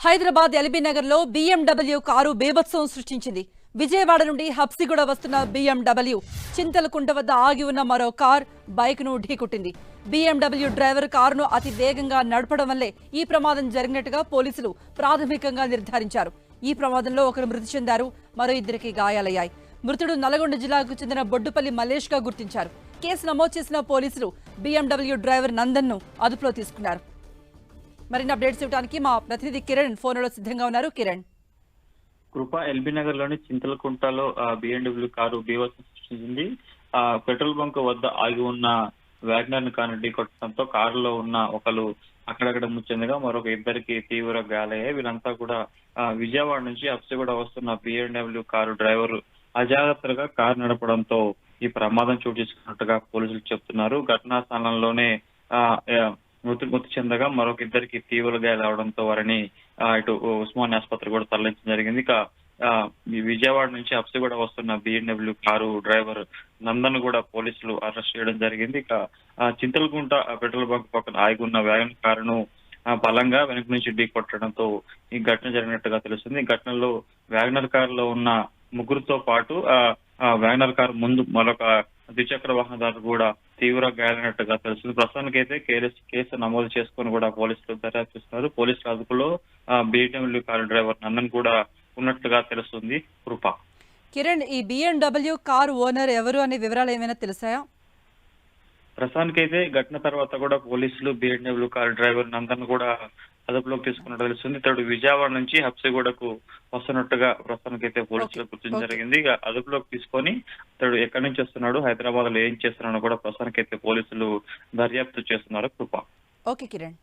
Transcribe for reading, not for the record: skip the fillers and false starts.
Hyderabad LB Nagar లో BMW car బీభత్సం సృష్టించింది. విజయవాడ నుండి హబ్సిగూడ వస్తున్న BMW చింతలకుంట వద్ద ఆగి ఉన్న మరో కార్ బైక్ ను ఢీకొట్టింది. BMW డ్రైవర్ కారును అతి వేగంగా నడపడం వల్లే ఈ ప్రమాదం జరిగినట్టుగా పోలీసులు ప్రాథమికంగా నిర్ధారించారు. ఈ ప్రమాదంలో ఒకరు మృతి చెందారు, మరో ఇద్దరికి గాయాలయ్యాయి. మృతుడు నల్గొండ జిల్లాకు చెందిన బొడ్డుపల్లి మల్లేష్ గా గుర్తించారు. కేసు నమోదు చేసిన పోలీసులు BMW డ్రైవర్ నందన్ ను అదుపులో తీసుకున్నారు. మరిన్ని అప్డేట్స్ ఇవ్వడానికి మా ప్రతినిధి కిరణ్ ఫోన్లో సిద్ధంగా ఉన్నారు. కిరణ్, కృప ఎల్బీ నగర్ లోని చింతలకుంటలో BMW కారు బీభత్సం సృష్టించింది. పెట్రోల్ బంక్ వద్ద ఆగి ఉన్న వ్యాగనర్ ను కారు ఢీకొట్టడంతో కారులో ఉన్న ఒకరు అక్కడక్కడ ముచ్చెందగా మరొక ఇద్దరికి తీవ్ర గాయాలయ్యాయి. వీళ్ళంతా కూడా విజయవాడ నుంచి హబ్సిగూడ వస్తున్న BMW కారు డ్రైవర్ అజాగ్రత్తగా కారు నడపడంతో ఈ ప్రమాదం చోటు చేసుకున్నట్టుగా పోలీసులు చెప్తున్నారు. ఘటనా స్థలంలోనే మృతి చెందగా మరొక ఇద్దరికి తీవ్ర గాయాలు అవడంతో వారిని ఇటు ఉస్మానియా ఆసుపత్రి కూడా తరలించడం జరిగింది. ఇక విజయవాడ నుంచి హబ్సిగూడ వస్తున్న BMW కారు డ్రైవర్ నందన్ కూడా పోలీసులు అరెస్ట్ చేయడం జరిగింది. ఇక చింతలకుంట పెట్రోల్ బంక్ పక్కన ఆగి ఉన్న వ్యాగన్ కారును బలంగా వెనక నుంచి ఢీ కొట్టడంతో ఈ ఘటన జరిగినట్టుగా తెలుస్తుంది. ఈ ఘటనలో వ్యాగనర్ కారులో ఉన్న ముగ్గురుతో పాటు వ్యాగనర్ కారు ముందు మరొక ద్విచక్ర వాహనదారు కూడా తీవ్ర గాయాలైనట్టుగా తెలుస్తుంది. ప్రస్తుతానికైతే కేసు నమోదు చేసుకుని కూడా పోలీసులు దర్యాప్తిస్తున్నారు. పోలీసుల అదుపులో BMW కారు డ్రైవర్ నందన్ కూడా ఉన్నట్లుగా తెలుస్తుంది. కృప, కిరణ్, ఈ BMW కారు ఓనర్ ఎవరు అనే వివరాలు ఏమైనా తెలుసాయా? ప్రస్తుతానికైతే ఘటన తర్వాత కూడా పోలీసులు BMW కారు డ్రైవర్ నందన్ కూడా అదుపులోకి తీసుకున్నట్టు తెలుస్తుంది. ఇతడు విజయవాడ నుంచి హబ్సిగూడకు వస్తున్నట్టుగా ప్రస్తుతానికైతే పోలీసులు గుర్తించడం జరిగింది. ఇక అదుపులోకి తీసుకొని ఇతడు ఎక్కడి నుంచి వస్తున్నాడు, హైదరాబాద్ లో ఏం చేస్తున్నాడో కూడా ప్రస్తుతానికైతే పోలీసులు దర్యాప్తు చేస్తున్నారు. కృప. ఓకే కిరణ్.